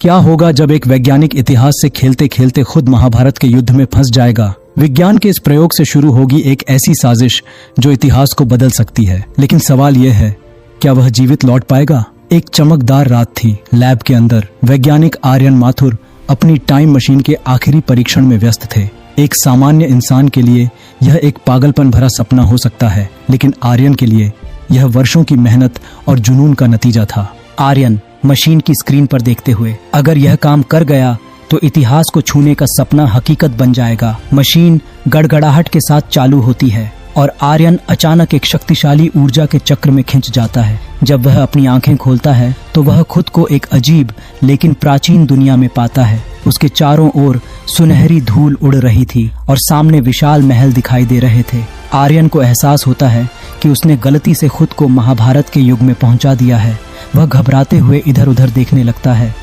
क्या होगा जब एक वैज्ञानिक इतिहास से खेलते खेलते खुद महाभारत के युद्ध में फंस जाएगा। विज्ञान के इस प्रयोग से शुरू होगी एक ऐसी साजिश जो इतिहास को बदल सकती है। लेकिन सवाल यह है, क्या वह जीवित लौट पाएगा? एक चमकदार रात थी। लैब के अंदर वैज्ञानिक आर्यन माथुर अपनी टाइम मशीन के आखिरी परीक्षण में व्यस्त थे। एक सामान्य इंसान के लिए यह एक पागलपन भरा सपना हो सकता है, लेकिन आर्यन के लिए यह वर्षों की मेहनत और जुनून का नतीजा था। आर्यन मशीन की स्क्रीन पर देखते हुए, अगर यह काम कर गया तो इतिहास को छूने का सपना हकीकत बन जाएगा। मशीन गड़गड़ाहट के साथ चालू होती है और आर्यन अचानक एक शक्तिशाली ऊर्जा के चक्र में खिंच जाता है। जब वह अपनी आंखें खोलता है तो वह खुद को एक अजीब लेकिन प्राचीन दुनिया में पाता है। उसके चारों ओर सुनहरी धूल उड़ रही थी और सामने विशाल महल दिखाई दे रहे थे। आर्यन को एहसास होता है कि उसने गलती से खुद को महाभारत के युग में पहुंचा दिया है। वह घबराते हुए इधर उधर देखने लगता है।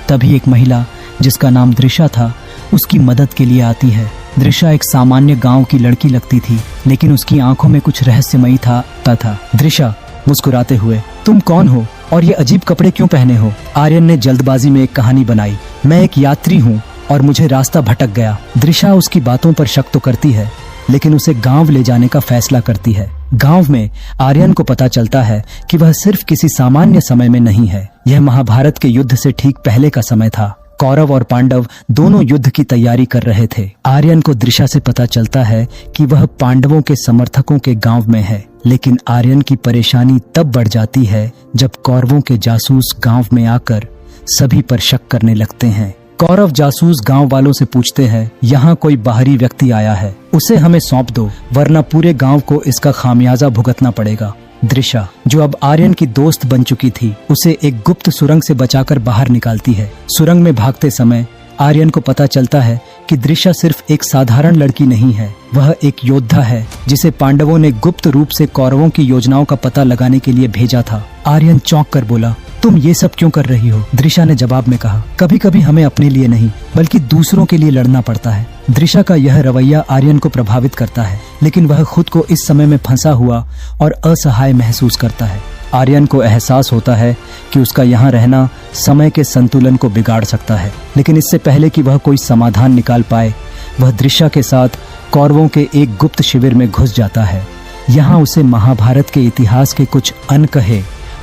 तभी एक महिला जिसका नाम दृशा था उसकी मदद के लिए आती है। दृशा एक सामान्य गांव की लड़की लगती थी, लेकिन उसकी आंखों में कुछ रहस्यमयी था। दृशा मुस्कुराते हुए, तुम कौन हो और ये अजीब कपड़े क्यों पहने हो? आर्यन ने जल्दबाजी में एक कहानी बनाई। मैं एक यात्री हूँ और मुझे रास्ता भटक गया। दृशा उसकी बातों पर शक तो करती है, लेकिन उसे गांव ले जाने का फैसला करती है। गांव में आर्यन को पता चलता है कि वह सिर्फ किसी सामान्य समय में नहीं है। यह महाभारत के युद्ध से ठीक पहले का समय था। कौरव और पांडव दोनों युद्ध की तैयारी कर रहे थे। आर्यन को दृशा से पता चलता है कि वह पांडवों के समर्थकों के गांव में है, लेकिन आर्यन की परेशानी तब बढ़ जाती है जब कौरवों के जासूस गांव में आकर सभी पर शक करने लगते हैं। कौरव जासूस गांव वालों से पूछते हैं, यहाँ कोई बाहरी व्यक्ति आया है, उसे हमें सौंप दो, वरना पूरे गांव को इसका खामियाजा भुगतना पड़ेगा। दृशा, जो अब आर्यन की दोस्त बन चुकी थी, उसे एक गुप्त सुरंग से बचाकर बाहर निकालती है। सुरंग में भागते समय आर्यन को पता चलता है कि दृशा सिर्फ एक साधारण लड़की नहीं है, वह एक योद्धा है जिसे पांडवों ने गुप्त रूप से कौरवों की योजनाओं का पता लगाने के लिए भेजा था। आर्यन चौंक कर बोला, तुम ये सब क्यों कर रही हो? दृशा ने जवाब में कहा, कभी कभी हमें अपने लिए नहीं बल्कि दूसरों के लिए लड़ना पड़ता है। दृशा का यह रवैया आर्यन को प्रभावित करता है, लेकिन वह खुद को इस समय में फंसा हुआ और असहाय महसूस करता है। आर्यन को एहसास होता है कि उसका यहाँ रहना समय के संतुलन को बिगाड़ सकता है, लेकिन इससे पहले कि वह कोई समाधान निकाल पाए, वह दृशा के साथ कौरवों के एक गुप्त शिविर में घुस जाता है। यहाँ उसे महाभारत के इतिहास के कुछ अनकहे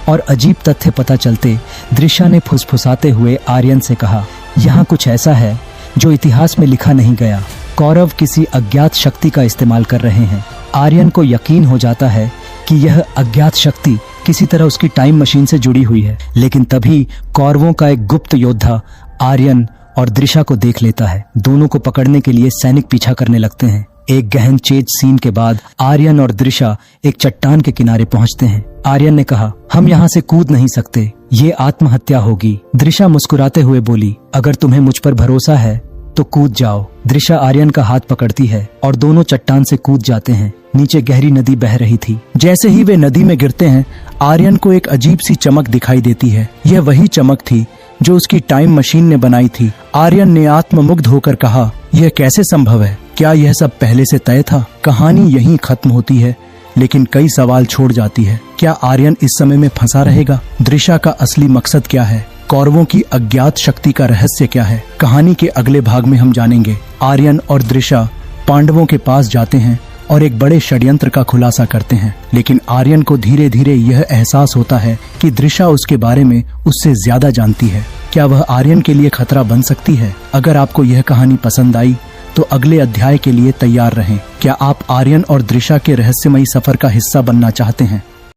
और अजीब तथ्य पता चलते। दृशा ने फुसफुसाते हुए आर्यन से कहा, यहाँ कुछ ऐसा है जो इतिहास में लिखा नहीं गया। कौरव किसी अज्ञात शक्ति का इस्तेमाल कर रहे हैं। आर्यन को यकीन हो जाता है कि यह अज्ञात शक्ति किसी तरह उसकी टाइम मशीन से जुड़ी हुई है, लेकिन तभी कौरवों का एक गुप्त योद्धा आर्यन और दृशा को देख लेता है। दोनों को पकड़ने के लिए सैनिक पीछा करने लगते हैं। एक गहन चेज सीन के बाद आर्यन और दृशा एक चट्टान के किनारे पहुंचते हैं। आर्यन ने कहा, हम यहाँ से कूद नहीं सकते, ये आत्महत्या होगी। दृशा मुस्कुराते हुए बोली, अगर तुम्हें मुझ पर भरोसा है तो कूद जाओ। दृशा आर्यन का हाथ पकड़ती है और दोनों चट्टान से कूद जाते हैं। नीचे गहरी नदी बह रही थी। जैसे ही वे नदी में गिरते हैं, आर्यन को एक अजीब सी चमक दिखाई देती है। यह वही चमक थी जो उसकी टाइम मशीन ने बनाई थी। आर्यन ने आत्ममुग्ध होकर कहा, यह कैसे संभव है? क्या यह सब पहले से तय था? कहानी यहीं खत्म होती है, लेकिन कई सवाल छोड़ जाती है। क्या आर्यन इस समय में फंसा रहेगा? दृशा का असली मकसद क्या है? कौरवों की अज्ञात शक्ति का रहस्य क्या है? कहानी के अगले भाग में हम जानेंगे। आर्यन और दृशा पांडवों के पास जाते हैं और एक बड़े षड्यंत्र का खुलासा करते हैं, लेकिन आर्यन को धीरे धीरे यह एहसास होता है कि दृशा उसके बारे में उससे ज्यादा जानती है। क्या वह आर्यन के लिए खतरा बन सकती है? अगर आपको यह कहानी पसंद आई तो अगले अध्याय के लिए तैयार रहें। क्या आप आर्यन और दृशा के रहस्यमयी सफर का हिस्सा बनना चाहते हैं?